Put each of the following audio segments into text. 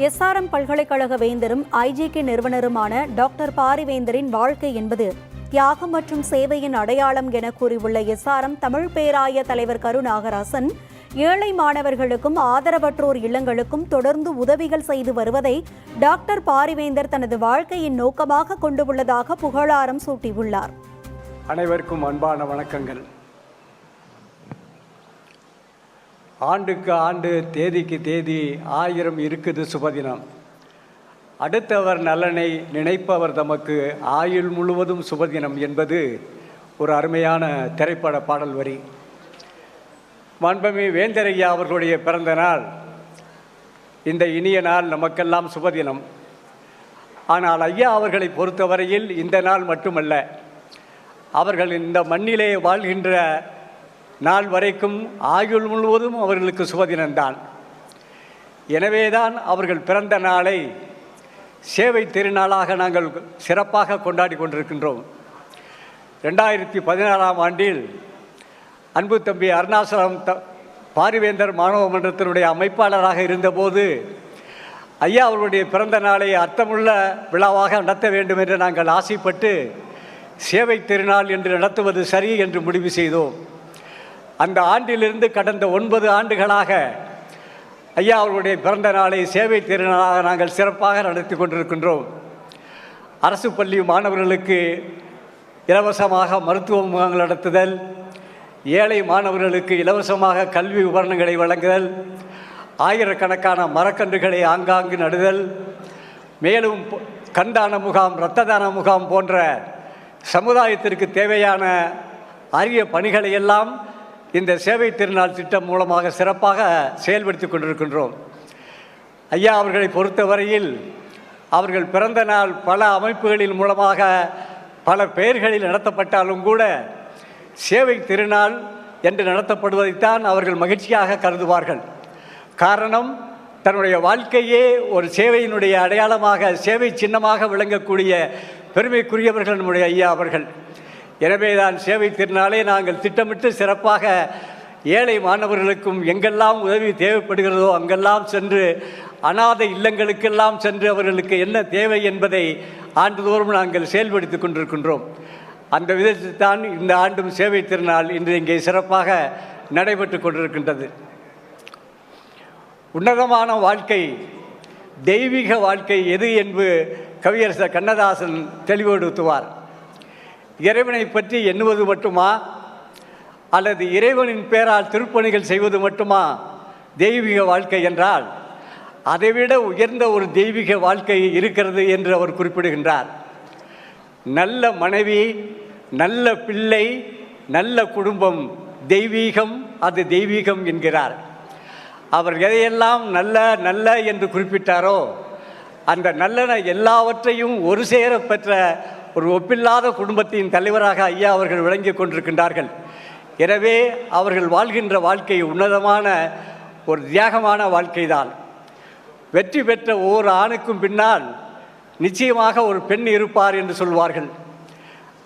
SRM பல்கலைக்கழக வேந்தரும் IGK நிறுவனருமான doctor பாரிவேந்தரின் வாழ்க்கை என்பது தியாகம் மற்றும் சேவையின் அடையாளம் என கூறியுள்ள எஸ்ஆர்எம் தமிழ் பேராய தலைவர் கரு நாகராசன், ஏழை மாணவர்களுக்கும் ஆதரவற்றோர் இல்லங்களுக்கும் தொடர்ந்து உதவிகள் செய்து வருவதை டாக்டர் பாரிவேந்தர் தனது வாழ்க்கையின் நோக்கமாக கொண்டுள்ளதாக புகழாரம் சூட்டியுள்ளார். அனைவருக்கும் அன்பான வணக்கங்கள். ஆண்டுக்கு ஆண்டு தேதிக்கு தேதி 1000 இருக்குது சுபதினம். அடுத்தவர் நலனை நினைப்பவர் தமக்கு ஆயுள் முழுவதும் சுபதினம் என்பது ஒரு அருமையான திரைப்பட பாடல் வரி. மாண்புமிகு வேந்தரையா அவர்களுடைய பிறந்த நாள், இந்த இனிய நாள் நமக்கெல்லாம் சுபதினம். ஆனால் ஐயா அவர்களை பொறுத்தவரையில் இந்த நாள் மட்டுமல்ல, அவர்கள் இந்த மண்ணிலே வாழ்கின்ற நாள் வரைக்கும் ஆயுள் முழுவதும் அவர்களுக்கு சுபதினம்தான். எனவேதான் அவர்கள் பிறந்த நாளை சேவை திருநாளாக நாங்கள் சிறப்பாக கொண்டாடி கொண்டிருக்கின்றோம். 2016ஆம் ஆண்டில் அன்பு தம்பி அருணாசலம் பாரிவேந்தர் மாணவ மன்றத்தினுடைய அமைப்பாளராக இருந்தபோது ஐயா அவர்களுடைய பிறந்த நாளை அர்த்தமுள்ள விழாவாக நடத்த வேண்டும் என்று நாங்கள் ஆசைப்பட்டு சேவை திருநாள் என்று நடத்துவது சரி என்று முடிவு செய்தோம். அந்த ஆண்டிலிருந்து கடந்த 9 ஆண்டுகளாக ஐயா அவர்களுடைய பிறந்த நாளை சேவை திருநாளாக நாங்கள் சிறப்பாக நடத்தி கொண்டிருக்கின்றோம். அரசு பள்ளி மாணவர்களுக்கு இலவசமாக மருத்துவ முகாம்கள் நடத்துதல், ஏழை மாணவர்களுக்கு இலவசமாக கல்வி உபகரணங்களை வழங்குதல், ஆயிரக்கணக்கான மரக்கன்றுகளை ஆங்காங்கு நடுதல், மேலும் கண்தான முகாம், இரத்த தான முகாம் போன்ற சமுதாயத்திற்கு தேவையான அரிய பணிகளை எல்லாம் இந்த சேவை திருநாள் திட்டம் மூலமாக சிறப்பாக செயல்படுத்தி கொண்டிருக்கின்றோம். ஐயா அவர்களை பொறுத்தவரையில் அவர்கள் பிறந்த நாள் பல அமைப்புகளின் மூலமாக பல பெயர்களில் நடத்தப்பட்டாலும் கூட சேவை திருநாள் என்று நடத்தப்படுவதைத்தான் அவர்கள் மகிழ்ச்சியாக கருதுவார்கள். காரணம், தன்னுடைய வாழ்க்கையே ஒரு சேவையினுடைய அடையாளமாக, சேவை சின்னமாக விளங்கக்கூடிய பெருமைக்குரியவர்கள் நம்முடைய ஐயா அவர்கள். எனவேதான் சேவை திருநாளை நாங்கள் திட்டமிட்டு சிறப்பாக ஏழை மாணவர்களுக்கும் எங்கெல்லாம் உதவி தேவைப்படுகிறதோ அங்கெல்லாம் சென்று, அநாதை இல்லங்களுக்கெல்லாம் சென்று அவர்களுக்கு என்ன தேவை என்பதை ஆண்டுதோறும் நாங்கள் செயல்படுத்தி கொண்டிருக்கின்றோம். அந்த விதத்தில் தான் இந்த ஆண்டும் சேவை திருநாள் இன்று இங்கே சிறப்பாக நடைபெற்று கொண்டிருக்கின்றது. உன்னதமான வாழ்க்கை, தெய்வீக வாழ்க்கை எது என்று கவியரசர் கண்ணதாசன் தெளிவுபடுத்துவார். இறைவனை பற்றி எண்ணுவது மட்டுமா, அல்லது இறைவனின் பெயரால் திருப்பணிகள் செய்வது மட்டுமா தெய்வீக வாழ்க்கை என்றால், அதைவிட உயர்ந்த ஒரு தெய்வீக வாழ்க்கை இருக்கிறது என்று அவர் குறிப்பிடுகின்றார். நல்ல மனைவி, நல்ல பிள்ளை, நல்ல குடும்பம் தெய்வீகம், அது தெய்வீகம் என்கிறார். அவர் எதையெல்லாம் நல்ல நல்ல என்று குறிப்பிட்டாரோ அந்த நல்லன எல்லாவற்றையும் ஒரு சேர பெற்ற ஒரு ஒப்பில்லாத குடும்பத்தின் தலைவராக ஐயா அவர்கள் விளங்கி கொண்டிருக்கின்றார்கள். எனவே அவர்கள் வாழ்கின்ற வாழ்க்கை உன்னதமான ஒரு தியாகமான வாழ்க்கை தான். வெற்றி பெற்ற ஒவ்வொரு ஆணுக்கும் பின்னால் நிச்சயமாக ஒரு பெண் இருப்பார் என்று சொல்வார்கள்.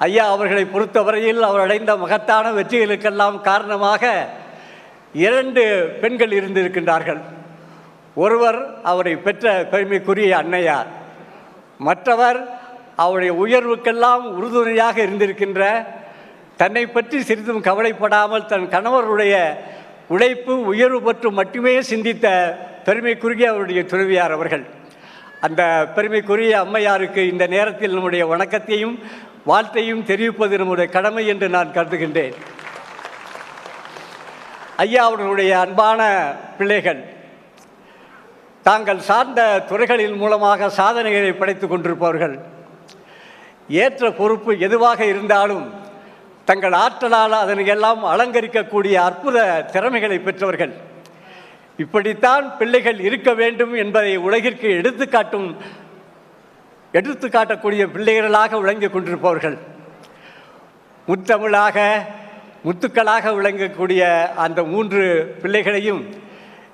ஐயா அவர்களை பொறுத்தவரையில் அவர் அடைந்த மகத்தான வெற்றிகளுக்கெல்லாம் காரணமாக 2 பெண்கள் இருந்திருக்கின்றார்கள். ஒருவர் அவரை பெற்ற பெருமைக்குரிய அன்னையார், மற்றவர் அவருடைய உயர்வுக்கெல்லாம் உறுதுணையாக இருந்திருக்கின்ற, தன்னை பற்றி சிறிதும் கவலைப்படாமல் தன் கணவருடைய உழைப்பு உயர்வு பற்றி மட்டுமே சிந்தித்த பெருமைக்குரிய அவருடைய துறவியார் அவர்கள். அந்த பெருமைக்குரிய அம்மையாருக்கு இந்த நேரத்தில் நம்முடைய வணக்கத்தையும் வாழ்த்தையும் தெரிவிப்பது நம்முடைய கடமை என்று நான் கருதுகின்றேன். ஐயா அவர்களுடைய அன்பான பிள்ளைகள் தாங்கள் சார்ந்த துறைகளின் மூலமாக சாதனைகளை படைத்து கொண்டிருப்பவர்கள். ஏற்ற பொறுப்பு எதுவாக இருந்தாலும் தங்கள் ஆற்றலால் அதனையெல்லாம் அலங்கரிக்கக்கூடிய அற்புத திறமைகளை பெற்றவர்கள். இப்படித்தான் பிள்ளைகள் இருக்க வேண்டும் என்பதை உலகிற்கு எடுத்துக்காட்டக்கூடிய பிள்ளைகளாக விளங்கி கொண்டிருப்பவர்கள். முத்தமிழாக, முத்துக்களாக விளங்கக்கூடிய அந்த 3 பிள்ளைகளையும்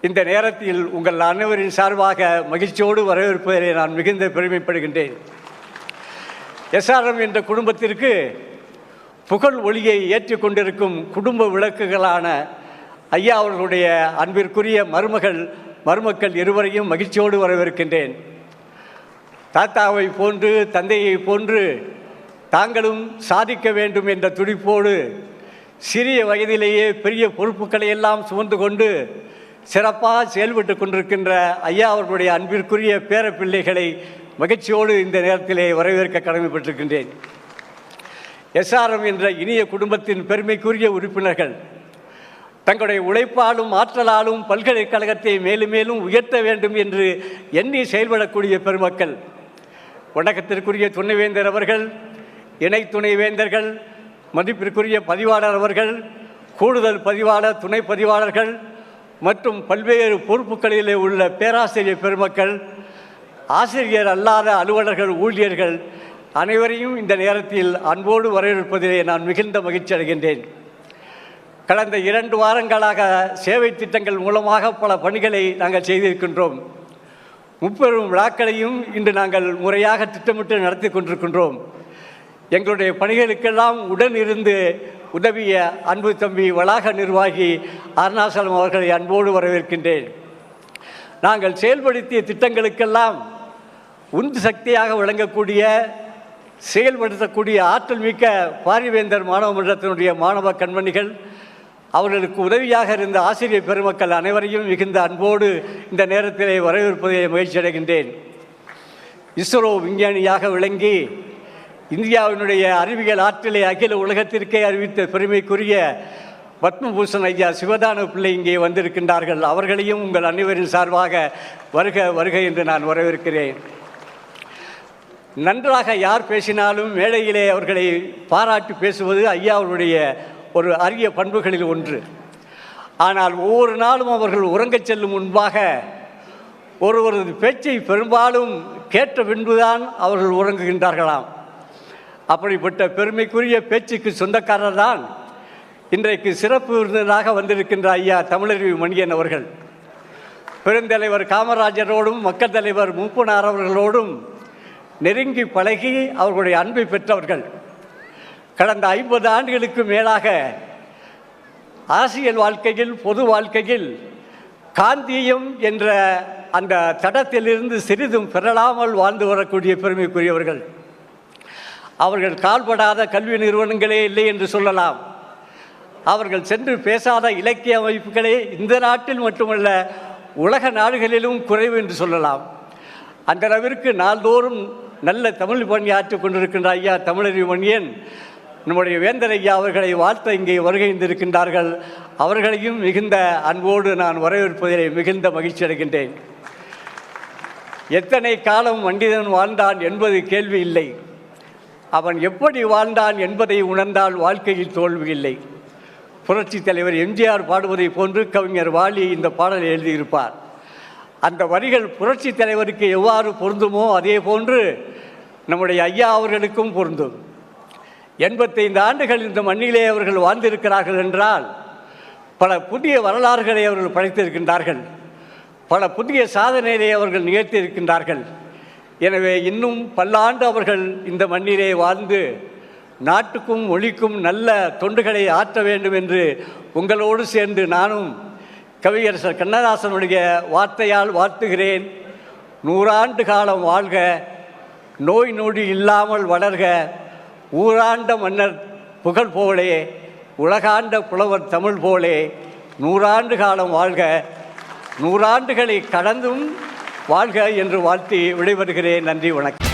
இந்த நேரத்தில் உங்கள் அனைவரின் சார்பாக மகிழ்ச்சியோடு வரவேற்பதிலே நான் மிகுந்த பெருமைப்படுகின்றேன். எஸ்ஆர்எம் என்ற குடும்பத்திற்கு புகழ் ஒளியை ஏற்றி கொண்டிருக்கும் குடும்ப விளக்குகளான ஐயா அவர்களுடைய அன்பிற்குரிய மருமகள் மருமக்கள் இருவரையும் மகிழ்ச்சியோடு வரவேற்கின்றேன். தாத்தாவை போன்று தந்தையை போன்று தாங்களும் சாதிக்க வேண்டும் என்ற துடிப்போடு சிறிய வயதிலேயே பெரிய பொறுப்புகளை எல்லாம் சுமந்து கொண்டு சிறப்பாக செயல்பட்டு கொண்டிருக்கின்ற ஐயா அவர்களுடைய அன்பிற்குரிய பேரப்பிள்ளைகளை மகிழ்ச்சியோடு இந்த நேரத்திலே வரவேற்க கடமைப்பட்டிருக்கின்றேன். எஸ்ஆர்எம் என்ற இனிய குடும்பத்தின் பெருமைக்குரிய உறுப்பினர்கள் தங்களுடைய உழைப்பாலும் ஆற்றலாலும் பல்கலைக்கழகத்தை மேலும் மேலும் உயர்த்த வேண்டும் என்று எண்ணி செயல்படக்கூடிய பெருமக்கள், வணக்கத்திற்குரிய துணைவேந்தர் அவர்கள், இணை துணைவேந்தர்கள், மதிப்பிற்குரிய பதிவாளர் அவர்கள், கூடுதல் பதிவாளர், துணை பதிவாளர்கள் மற்றும் பல்வேறு பொறுப்புகளிலே உள்ள பேராசிரியர் பெருமக்கள், ஆசிரியர் அல்லாத அலுவலர்கள், ஊழியர்கள் அனைவரையும் இந்த நேரத்தில் அன்போடு வரவேற்பதிலே நான் மிகுந்த மகிழ்ச்சி அடைகின்றேன். கடந்த 2 வாரங்களாக சேவை திட்டங்கள் மூலமாக பல பணிகளை நாங்கள் செய்திருக்கின்றோம். முப்பெரும் விழாக்களையும் இன்று நாங்கள் முறையாக திட்டமிட்டு நடத்தி கொண்டிருக்கின்றோம். எங்களுடைய பணிகளுக்கெல்லாம் உடன் இருந்து உதவிய அன்பு தம்பி வளாக நிர்வாகி அருணாசலம் அவர்களை அன்போடு வரவேற்கின்றேன். நாங்கள் செயல்படுத்திய திட்டங்களுக்கெல்லாம் உந்து சக்தியாக விளங்கக்கூடிய, செயல்படுத்தக்கூடிய ஆற்றல் மிக்க பாரிவேந்தர் மாணவ மன்றத்தினுடைய மாணவ கண்மணிகள், அவர்களுக்கு உதவியாக இருந்த ஆசிரியர் பெருமக்கள் அனைவரையும் மிகுந்த அன்போடு இந்த நேரத்திலே வரவேற்பதை மகிழ்ச்சி அடைகின்றேன். இஸ்ரோ விஞ்ஞானியாக விளங்கி இந்தியாவினுடைய அறிவியல் ஆற்றலை அகில உலகத்திற்கே அறிவித்த பெருமைக்குரிய பத்மபூஷன் ஐயா சிவதானு பிள்ளை இங்கே வந்திருக்கின்றார்கள். அவர்களையும் உங்கள் அனைவரின் சார்பாக வருக வருக என்று நான் வரவேற்கிறேன். நன்றாக யார் பேசினாலும் மேடையிலே அவர்களை பாராட்டி பேசுவது ஐயா அவருடைய ஒரு அரிய பண்புகளில் ஒன்று. ஆனால் ஒவ்வொரு நாளும் அவர்கள் உறங்கச் செல்லும் முன்பாக ஒருவரது பேச்சை பெரும்பாலும் கேட்ட பின்புதான் அவர்கள் உறங்குகின்றார்களாம். அப்படிப்பட்ட பெருமைக்குரிய பேச்சுக்கு சொந்தக்காரர் தான் இன்றைக்கு சிறப்பு விருந்தினராக வந்திருக்கின்ற ஐயா தமிழறிவு மணியன் அவர்கள். பெருந்தலைவர் காமராஜரோடும் மக்கள் தலைவர் மூப்பனார் அவர்களோடும் நெருங்கி பழகி அவர்களுடைய அன்பை பெற்றவர்கள். கடந்த 50 ஆண்டுகளுக்கு மேலாக அரசியல் வாழ்க்கையில், பொது வாழ்க்கையில் காந்தியம் என்ற அந்த தடத்திலிருந்து சிறிதும் பெறலாமல் வாழ்ந்து வரக்கூடிய பெருமைக்குரியவர்கள். அவர்கள் கால்படாத கல்வி நிறுவனங்களே இல்லை என்று சொல்லலாம். அவர்கள் சென்று பேசாத இலக்கிய அமைப்புகளே இந்த நாட்டில் மட்டுமல்ல உலக நாடுகளிலும் குறைவு என்று சொல்லலாம். அந்த அளவிற்கு நாள்தோறும் நல்ல தமிழ் பணியாற்றிக் கொண்டிருக்கின்ற ஐயா தமிழறிவு மணியன் நம்முடைய வேந்தர் ஐயா அவர்களை வாழ்த்த இங்கே வருகின்றிருக்கின்றார்கள். அவர்களையும் மிகுந்த அன்போடு நான் வரவேற்பதிலே மிகுந்த மகிழ்ச்சி அடைகின்றேன். எத்தனை காலம் மனிதன் வாழ்ந்தான் என்பது கேள்வி இல்லை, அவன் எப்படி வாழ்ந்தான் என்பதை உணர்ந்தால் வாழ்க்கையில் தோல்வி இல்லை. புரட்சி தலைவர் எம்ஜிஆர் பாடுவதை போன்று கவிஞர் வாலி இந்த பாடலை எழுதியிருப்பார். அந்த வரிகள் புரட்சி தலைவருக்கு எவ்வாறு பொருந்துமோ அதே போன்று நம்முடைய ஐயா அவர்களுக்கும் பொருந்தும். 85 ஆண்டுகள் இந்த மண்ணிலே அவர்கள் வாழ்ந்திருக்கிறார்கள் என்றால் பல புதிய வரலாறுகளை அவர்கள் படைத்திருக்கின்றார்கள், பல புதிய சாதனைகளை அவர்கள் நிகழ்த்தியிருக்கின்றார்கள். எனவே இன்னும் பல்லாண்டு அவர்கள் இந்த மண்ணிலே வாழ்ந்து நாட்டுக்கும் மொழிக்கும் நல்ல தொண்டுகளை ஆற்ற வேண்டும் என்று உங்களோடு சேர்ந்து நானும் கவியரசர் கண்ணதாசனுடைய வார்த்தையால் வாழ்த்துகிறேன். 100 ஆண்டு காலம் வாழ்க, நோய் நொடி இல்லாமல் வளர்க, ஊராண்ட மன்னர் புகழ் போலே, உலகாண்ட புலவர் தமிழ் போலே, 100 ஆண்டு காலம் வாழ்க, 100 ஆண்டுகளை கடந்தும் வாழ்க என்று வாழ்த்தி விடைபெறுகிறேன். நன்றி, வணக்கம்.